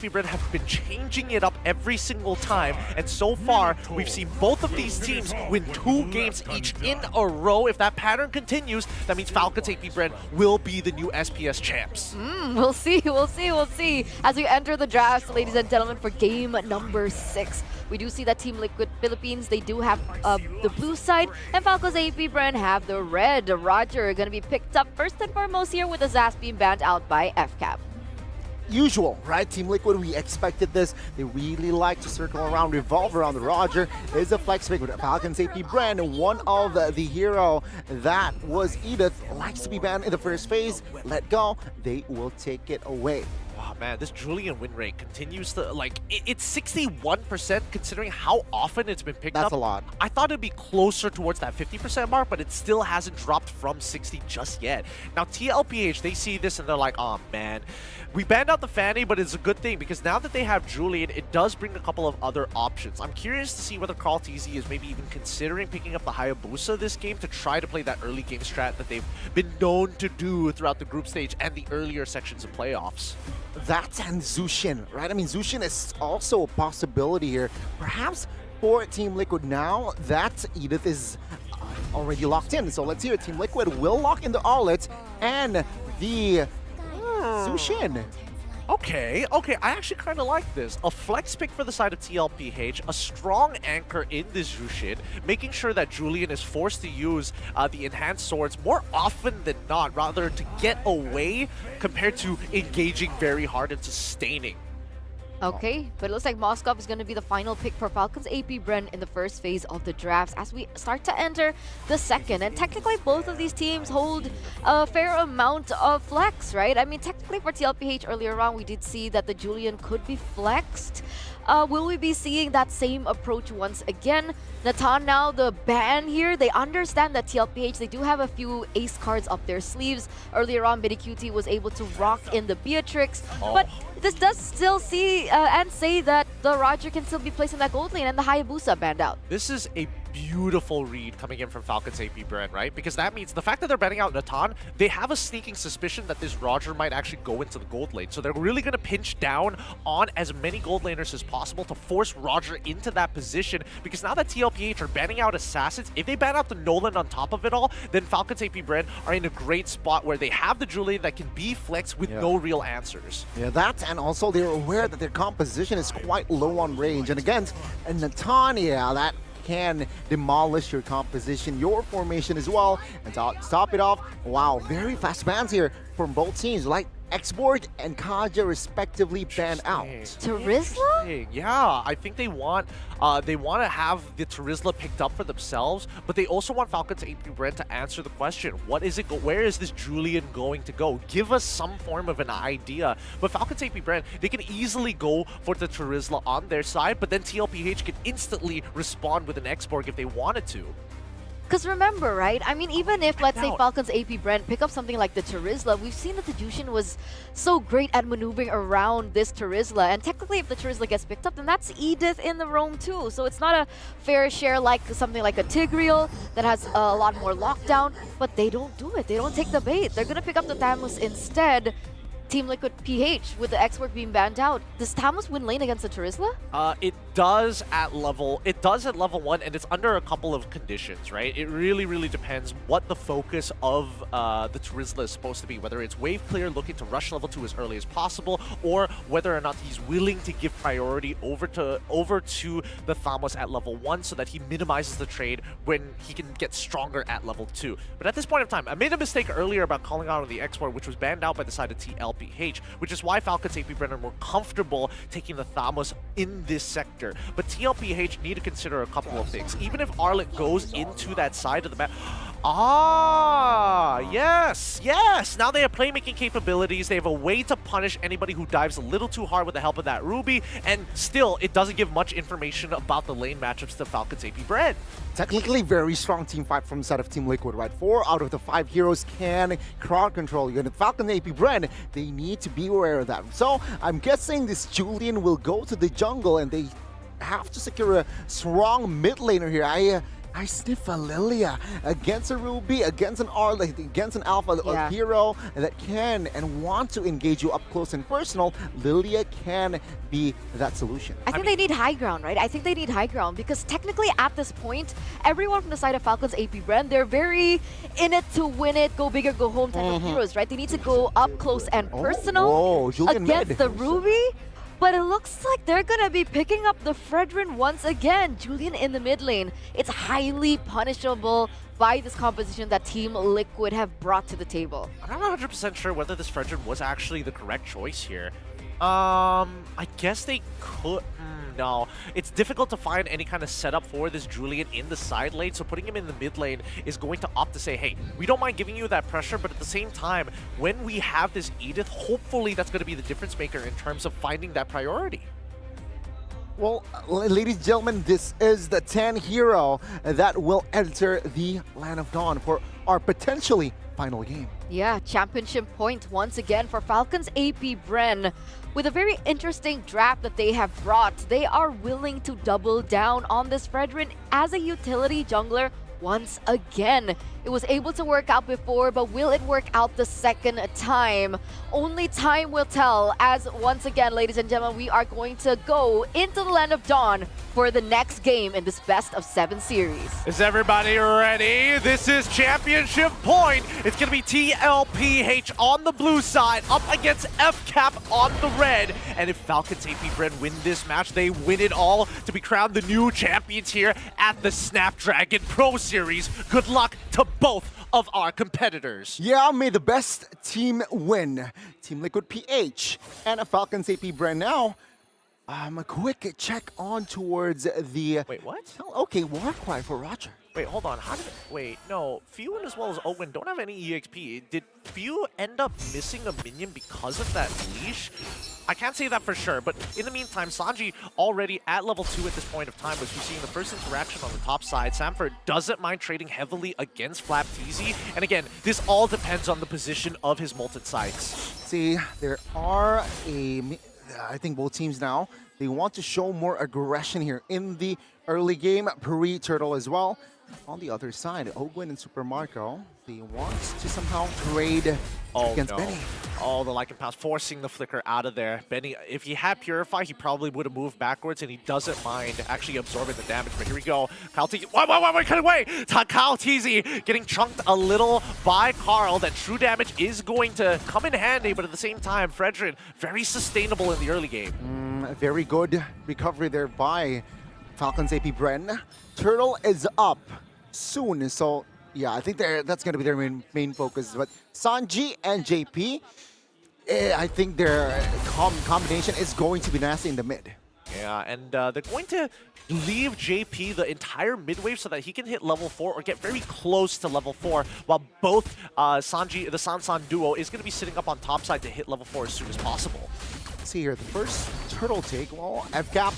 Brand have been changing it up every single time, and so far we've seen both of these teams win 2 games each in a row. If that pattern continues, that means Falcons AP Brand will be the new SPS champs. We'll see, we'll see. As we enter the drafts, ladies and gentlemen, for game number 6. We do see that Team Liquid Philippines, they do have the blue side, and Falcons AP Brand have the red. Roger going to be picked up first and foremost here with the Zas being banned out by FCAP. Usual, right? Team Liquid, we expected this. They really like to circle around, revolve around the Roger. Is a flex pick with Falcons AP Brand. One of the hero that was Edith likes to be banned in the first phase. Let go. They will take it away. Wow, man, this Julian win rate continues to, like, it's 61% considering how often it's been picked up. That's a lot. I thought it'd be closer towards that 50% mark, but it still hasn't dropped from 60 just yet. Now, TLPH, they see this and they're like, oh, man. We banned out the Fanny, but it's a good thing because now that they have Julian, it does bring a couple of other options. I'm curious to see whether Carl TZ is maybe even considering picking up the Hayabusa this game to try to play that early game strat that they've been known to do throughout the group stage and the earlier sections of playoffs. That and Zushin, right? I mean, Zushin is also a possibility here. Perhaps for Team Liquid now that Edith is already locked in. So let's hear it. Team Liquid will lock in the Arlet and the Zushin. Okay, I actually kind of like this. A flex pick for the side of TLPH, a strong anchor in this Jushin, making sure that Julian is forced to use the enhanced swords more often than not, rather to get away compared to engaging very hard and sustaining. Okay, but it looks like Moskov is going to be the final pick for Falcons AP Brand in the first phase of the drafts as we start to enter the second. And technically, both of these teams hold a fair amount of flex, right? I mean, technically for TLPH earlier on, we did see that the Julian could be flexed. Will we be seeing that same approach once again? Natan now, the ban here, they understand that TLPH, they do have a few ace cards up their sleeves. Earlier on, MidiQT was able to rock in the Beatrix, but this does still see and say that the Roger can still be placed in that gold lane and the Hayabusa banned out. This is a beautiful read coming in from Falcons AP Brand, right? Because that means the fact that they're banning out Natan, they have a sneaking suspicion that this Roger might actually go into the gold lane. So they're really going to pinch down on as many gold laners as possible to force Roger into that position. Because now that TLPH are banning out Assassins, if they ban out the Nolan on top of it all, then Falcons AP Brand are in a great spot where they have the Julian that can be flexed with no real answers. Yeah, that and also they're aware that their composition is quite low on range. And against Natan, yeah, that can demolish your composition, your formation as well. And to stop it off, wow, very fast bans here from both teams, like Export and Kaja respectively banned out. Terizla? Yeah, I think they want to have the Terizla picked up for themselves, but they also want Falcons AP Brand to answer the question: what is it? Where is this Julian going to go? Give us some form of an idea. But Falcons AP Brand, they can easily go for the Terizla on their side, but then TLPH can instantly respond with an Exborg if they wanted to. Because remember, right? I mean, even if, let's say, Falcons AP Brand pick up something like the Terizla, we've seen that the Jushin was so great at maneuvering around this Terizla. And technically, if the Terizla gets picked up, then that's Edith in the roam too. So it's not a fair share like something like a Tigreal that has a lot more lockdown. But they don't do it. They don't take the bait. They're going to pick up the Thamus instead. Team Liquid PH with the Export being banned out. Does Thamus win lane against the Terizla? It does at level 1, and it's under a couple of conditions, right? It really depends what the focus of the Terizla is supposed to be, whether it's wave clear, looking to rush level 2 as early as possible, or whether or not he's willing to give priority over to the Thamos at level 1 so that he minimizes the trade when he can get stronger at level 2. But at this point of time, I made a mistake earlier about calling out on the Export, which was banned out by the side of TLPH, which is why Falcons AP Brand are more comfortable taking the Thamos in this sector. But TLPH need to consider a couple of things. Even if Arlet goes into that side of the map, yes! Now they have playmaking capabilities. They have a way to punish anybody who dives a little too hard with the help of that Ruby, and still, it doesn't give much information about the lane matchups to Falcons AP Brand. Technically very strong team fight from the side of Team Liquid, right? 4 out of the 5 heroes can crowd control you. And Falcon AP Brand, they need to be aware of that. So I'm guessing this Julian will go to the jungle and they have to secure a strong mid laner here. I I sniff a Lilia against a Ruby, against an R, like against an Alpha a hero that can and want to engage you up close and personal. Lilia can be that solution. I think they need high ground, right? I think they need high ground because technically at this point, everyone from the side of Falcons AP Bren, they're very in it to win it, go big or go home type of heroes, right? They need to go up close and personal against the Ruby. But it looks like they're gonna be picking up the Fredrin once again. Julian in the mid lane. It's highly punishable by this composition that Team Liquid have brought to the table. I'm not 100% sure whether this Fredrin was actually the correct choice here. I guess they could. No, it's difficult to find any kind of setup for this Julian in the side lane, so putting him in the mid lane is going to opt to say, hey, we don't mind giving you that pressure, but at the same time, when we have this Edith, hopefully that's going to be the difference maker in terms of finding that priority. Well, ladies and gentlemen, this is the 10 hero that will enter the Land of Dawn for our potentially final game. Yeah, championship point once again for Falcons AP Bren. With a very interesting draft that they have brought, they are willing to double down on this Fredrin as a utility jungler once again. It was able to work out before, but will it work out the second time? Only time will tell, as once again, ladies and gentlemen, we are going to go into the Land of Dawn for the next game in this best of 7 series. Is everybody ready? This is championship point. It's going to be TLPH on the blue side up against FCAP on the red. And if Falcons AP Bren win this match, they win it all to be crowned the new champions here at the Snapdragon Pro Series. Good luck to both of our competitors. Yeah, may the best team win. Team Liquid PH and a Falcons AP Bren now. A quick check on towards the... Wait, what? Okay, Warcry for Roger. Wait, hold on. How did wait, no. Few as well as Owen don't have any EXP. Did Few end up missing a minion because of that leash? I can't say that for sure, but in the meantime, Sanji already at level 2 at this point of time, which we're seeing the first interaction on the top side. Samford doesn't mind trading heavily against Flap TZ, and again, this all depends on the position of his Molten Sights. See, there are I think both teams now, they want to show more aggression here in the early game, pre-turtle as well. On the other side, Ogwin and Supermarco, they want to somehow trade against Benny. Oh, the Lycan Pass forcing the flicker out of there. Benny, if he had Purify, he probably would have moved backwards, and he doesn't mind actually absorbing the damage. But here we go. Kyle TZ. Wait, cut away! Kyle TZ getting chunked a little by Carl. That true damage is going to come in handy, but at the same time, Fredrin, very sustainable in the early game. Very good recovery there by Falcons AP Bren. Turtle is up soon, so yeah, I think that's going to be their main focus. But Sanji and JP, I think their combination is going to be nasty in the mid. Yeah, and they're going to leave JP the entire mid wave so that he can hit level 4 or get very close to level 4, while both Sanji, the Sansan duo, is going to be sitting up on top side to hit level 4 as soon as possible. Let's see here, the first turtle take, well, FCAP,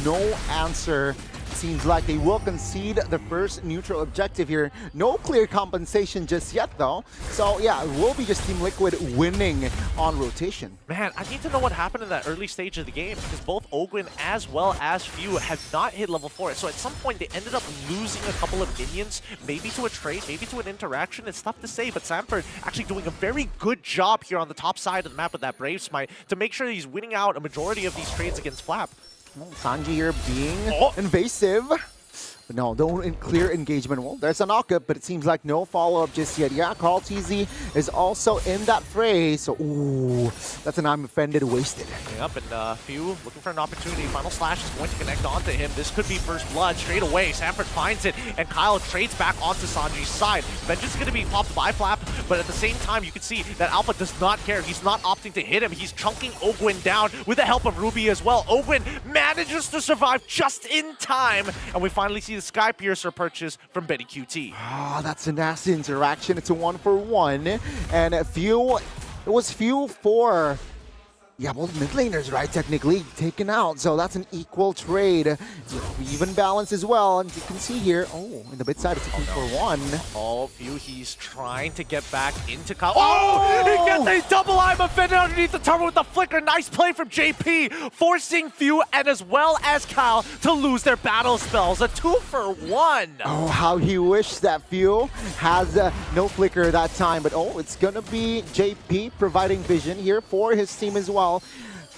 no answer. Seems like they will concede the first neutral objective here. No clear compensation just yet, though. So, yeah, it will be just Team Liquid winning on rotation. Man, I need to know what happened in that early stage of the game, because both Ogwin as well as Few have not hit level 4. So at some point, they ended up losing a couple of minions, maybe to a trade, maybe to an interaction. It's tough to say, but Samford actually doing a very good job here on the top side of the map with that Brave Smite to make sure he's winning out a majority of these trades against Flap. Well, Sanji here being invasive. But no clear engagement. Well, there's a knockup, but it seems like no follow-up just yet. Yeah, Carl TZ is also in that fray. So, ooh, that's an I'm offended wasted. Yep, and Few looking for an opportunity. Final Slash is going to connect onto him. This could be first blood straight away. Samford finds it, and Kyle trades back onto Sanji's side. Vengeance is going to be popped by Flap, but at the same time, you can see that Alpha does not care. He's not opting to hit him. He's chunking Ogwin down with the help of Ruby as well. Ogwin manages to survive just in time, and we finally see the Sky Piercer purchase from Betty QT. Ah, that's a nasty interaction. It's a 1-for-1. And it was Few for Yeah, both mid laners, right, technically taken out. So that's an equal trade. Even balance as well. And you can see here, in the mid side, it's a 2-for-1. Oh, Few, he's trying to get back into Kyle. Oh! He gets a double I'm offended underneath the turret with the flicker. Nice play from JP, forcing Few and as well as Kyle to lose their battle spells. A 2-for-1. Oh, how he wished that Few has no flicker that time. But it's gonna be JP providing vision here for his team as well.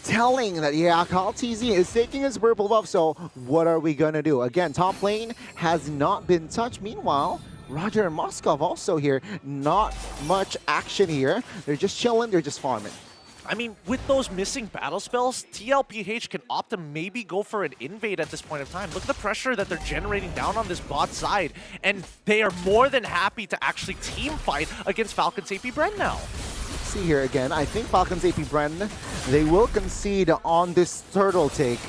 Telling that, yeah, Kyle TZ is taking his purple buff, so what are we gonna do? Again, top lane has not been touched. Meanwhile, Roger and Moskov also here. Not much action here. They're just chilling, they're just farming. I mean, with those missing battle spells, TLPH can opt to maybe go for an invade at this point of time. Look at the pressure that they're generating down on this bot side, and they are more than happy to actually team fight against Falcon's AP Bren now. See here again, I think Falcon's AP Bren, they will concede on this turtle take.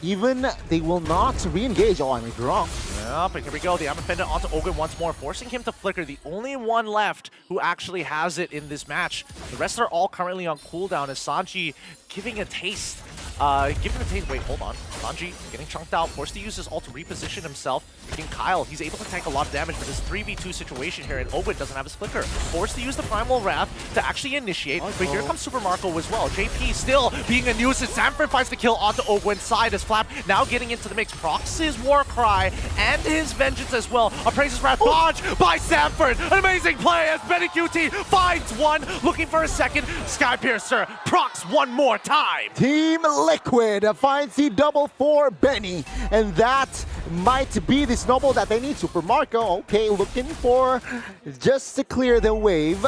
Even they will not re-engage. I may be wrong. Yep, and here we go. The Amafenda onto Ogun once more, forcing him to flicker. The only one left who actually has it in this match. The rest are all currently on cooldown as Sanji giving a taste. Wait, hold on. Sanji getting chunked out, forced to use his ult to reposition himself. Again, Kyle, he's able to tank a lot of damage, but this 3v2 situation here, and Ogun doesn't have his flicker. Forced to use the Primal Wrath to actually initiate, but here comes Super Marco as well. JP still being a nuisance. Sanford finds the kill onto Ogun's side as Flap now getting into the mix. Procs his war cry and his vengeance as well. Appraises Wrath dodge by Sanford. An amazing play as Benny QT finds one, looking for a second. Skypiercer procs one more time. Team Liquid finds the double for Benny, and that might be the snowball that they need. Super Marco, okay, looking for just to clear the wave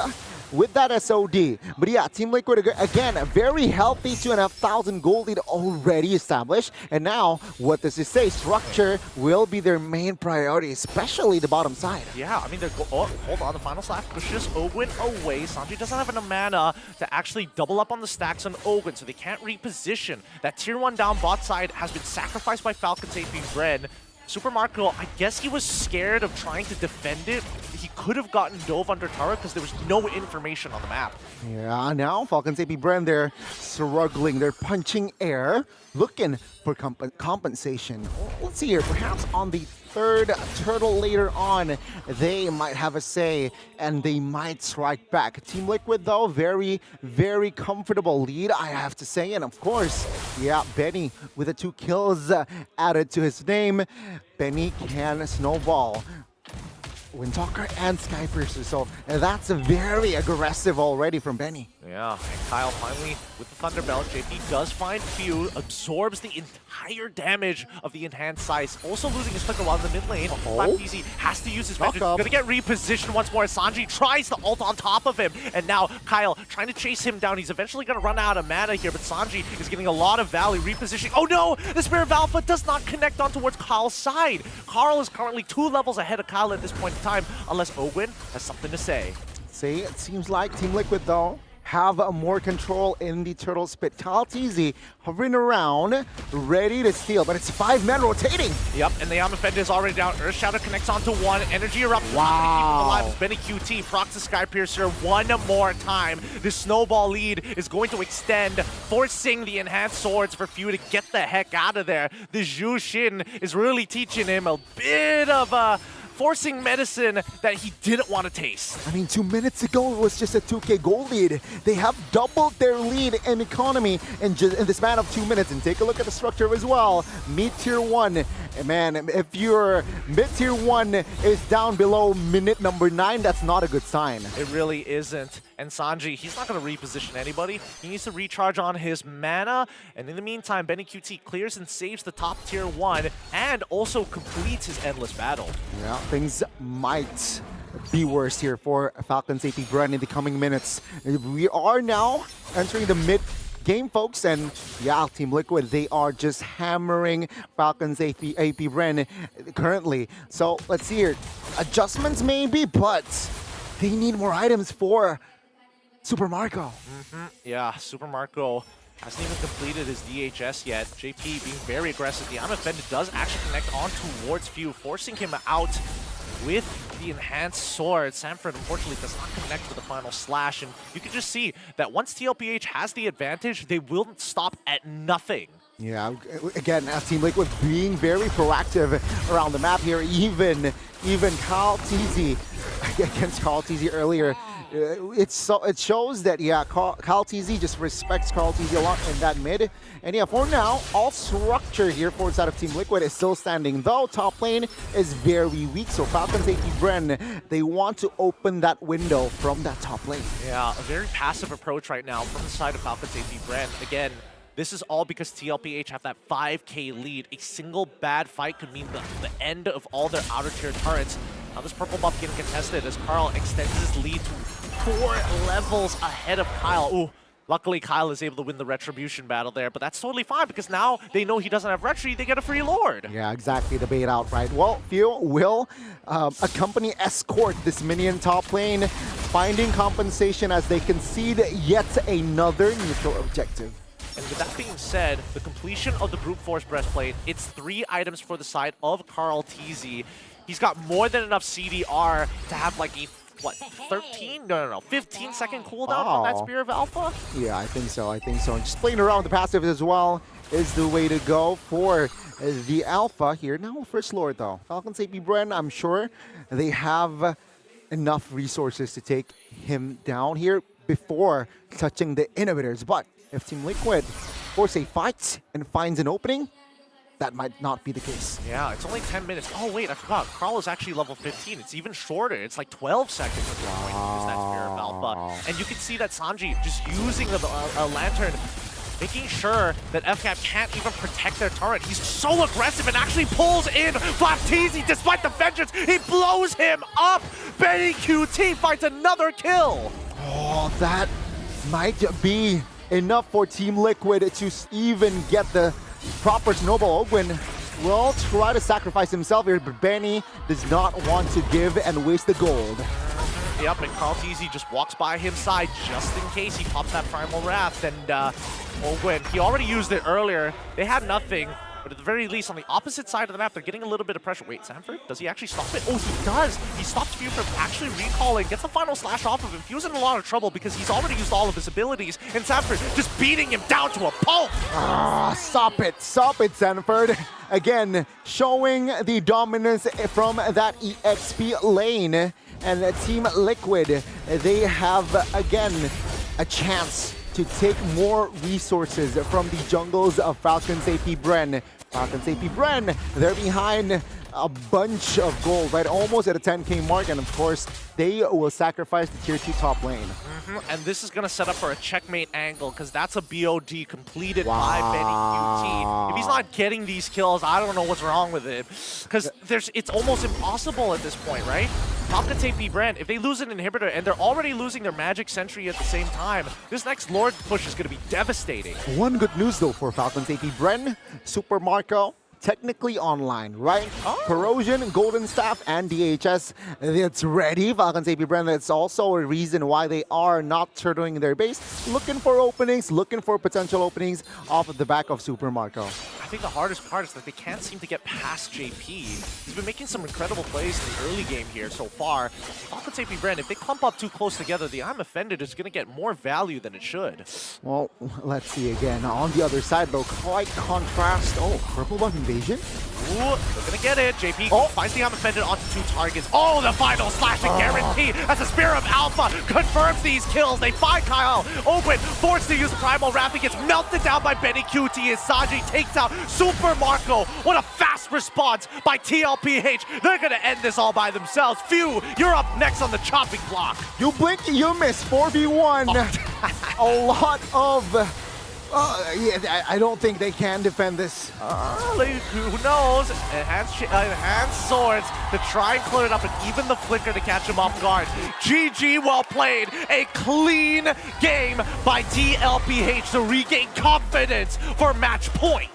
with that SOD. But yeah, Team Liquid, again, a very healthy 2,500 gold lead already established. And now, what does it say? Structure will be their main priority, especially the bottom side. Yeah, I mean, hold on, the final slash pushes Ogun away. Sanji doesn't have enough mana to actually double up on the stacks on Ogun, so they can't reposition. That tier 1 down bot side has been sacrificed by Falcon's AP Bren. Super Marco, I guess he was scared of trying to defend it. He could have gotten dove under turret because there was no information on the map. Yeah, now Falcon's AP Bren, they're struggling. They're punching air, looking for compensation. Let's see here, perhaps on the third turtle later on, they might have a say and they might strike back. Team Liquid, though, very, very comfortable lead, I have to say. And of course, yeah, Benny with the 2 kills added to his name. Benny can snowball Windtalker and Skypiercer, so that's very aggressive already from Benny. Yeah, and Kyle finally with the Thunderbelt. JP does find Few, absorbs the entire damage of the enhanced size. Also losing his flicker while in the mid lane. Easy has to use his vengeance. Gonna get repositioned once more. Sanji tries the ult on top of him, and now Kyle trying to chase him down. He's eventually gonna run out of mana here, but Sanji is getting a lot of value. Repositioning. Oh no! The Spirit of Alpha does not connect on towards Kyle's side. Carl is currently 2 levels ahead of Kyle at this point in time, unless Ogun has something to say. See, it seems like Team Liquid, though, have more control in the turtle spit. Kyle TZ hovering around, ready to steal, but it's 5 men rotating. Yep, and the Amafenda is already down. Earth Shadow connects onto 1. Energy Erupt. Wow. Alive as Benny QT procs the Skypiercer one more time. This snowball lead is going to extend, forcing the enhanced swords for Few to get the heck out of there. The Zhu Xin is really teaching him a bit of forcing medicine that he didn't want to taste. I mean, 2 minutes ago, it was just a 2K gold lead. They have doubled their lead in economy in the span of 2 minutes. And take a look at the structure as well. Mid tier 1. Man, if your mid tier 1 is down below minute number 9, that's not a good sign. It really isn't. And Sanji, he's not going to reposition anybody. He needs to recharge on his mana. And in the meantime, Benny QT clears and saves the top tier 1 and also completes his endless battle. Yeah, things might be worse here for Falcon's AP Bren in the coming minutes. We are now entering the mid game, folks, and yeah, Team Liquid, they are just hammering Falcon's AP Bren currently. So let's see here. Adjustments maybe, but they need more items for Super Marco. Yeah, Super Marco hasn't even completed his DHS yet. JP being very aggressive. The Amafenda does actually connect on towards Few, forcing him out. with the enhanced sword. Sanford unfortunately does not connect with the final slash, and you can just see that once TLPH has the advantage, they will stop at nothing. Yeah, again, as Team Liquid being very proactive around the map here, even Kyle TZ against Carl TZ earlier. It shows that, yeah, Carl TZ just respects Carl TZ a lot in that mid. And yeah, for now, all structure here for inside of Team Liquid is still standing, though top lane is very weak. So Falcons AP Bren, they want to open that window from that top lane. Yeah, a very passive approach right now from the side of Falcons AP Bren. Again, this is all because TLPH have that 5k lead. A single bad fight could mean the end of all their outer tier turrets. Now this purple buff getting contested as Carl extends his lead to 4 levels ahead of Kyle. Ooh, luckily Kyle is able to win the Retribution battle there, but that's totally fine because now they know he doesn't have Retri, they get a free Lord. Yeah, exactly, the bait out, right? Well, Fio will accompany, escort this minion top lane, finding compensation as they concede yet another neutral objective. And with that being said, the completion of the Brute Force Breastplate, it's 3 items for the side of Carl TZ. He's got more than enough CDR to have like a, what, 15-second cooldown on that Spear of Alpha? Yeah, I think so, And just playing around with the passive as well is the way to go for the Alpha here. Now, First Lord though. Falcons AP Bren, I'm sure they have enough resources to take him down here before touching the inhibitors. But if Team Liquid force a fight and finds an opening, that might not be the case. Yeah, it's only 10 minutes. Oh, wait, I forgot. Carl is actually level 15. It's even shorter. It's like 12 seconds at this point to use that Spear of Alpha. And you can see that Sanji just using the lantern, making sure that FCAP can't even protect their turret. He's so aggressive and actually pulls in Black TZ despite the vengeance. He blows him up. Benny QT finds another kill. Oh, that might be enough for Team Liquid to even get the proper snowball. Ogwin will try to sacrifice himself here, but Benny does not want to give and waste the gold. Yep, and Carl TZ just walks by his side just in case he pops that Primal Wrath. And Ogwin, he already used it earlier. They had nothing. But at the very least, on the opposite side of the map, they're getting a little bit of pressure. Wait, Sanford? Does he actually stop it? Oh, he does! He stops Few from actually recalling, gets the final slash off of him. Few's in a lot of trouble because he's already used all of his abilities, and Sanford just beating him down to a pulp! Stop it, Sanford. Again, showing the dominance from that EXP lane. And Team Liquid, they have, again, a chance to take more resources from the jungles of Falcons AP Bren. Falcons AP Bren, they're behind a bunch of gold, right? Almost at a 10k mark, and of course, they will sacrifice the tier 2 top lane. And this is going to set up for a checkmate angle, because that's a BOD completed by Benny QT. If he's not getting these kills, I don't know what's wrong with it. Because it's almost impossible at this point, right? Falcons AP Bren, if they lose an inhibitor, and they're already losing their magic sentry at the same time, this next Lord push is going to be devastating. One good news, though, for Falcons AP Bren, Super Marco, technically online, right? Corrosion, Golden Staff, and DHS, it's ready. Falcons AP Bren, that's also a reason why they are not turtling their base, looking for openings, looking for potential openings off of the back of Super Marco. I think the hardest part is that they can't seem to get past JP. He's been making some incredible plays in the early game here so far. Falcons AP Bren, if they clump up too close together, the I'm Offended is going to get more value than it should. Well, let's see again. On the other side, though, quite contrast. Oh, purple buff invasion? Ooh, they're going to get it. JP finds the I'm Offended onto 2 targets. Oh, the final slash and guarantee as the Spear of Alpha confirms these kills. They find Kyle. Open, forced to use the Primal Wrath. He gets melted down by Benny QT as Sanji takes out Super Marco. What a fast response by TLPH. They're going to end this all by themselves. Few, you're up next on the chopping block. You blink, you miss. 4v1. A lot of... yeah, I don't think they can defend this. Who knows? Enhanced swords to try and clear it up, and even the flicker to catch him off guard. GG, well played. A clean game by TLPH to regain confidence for match point.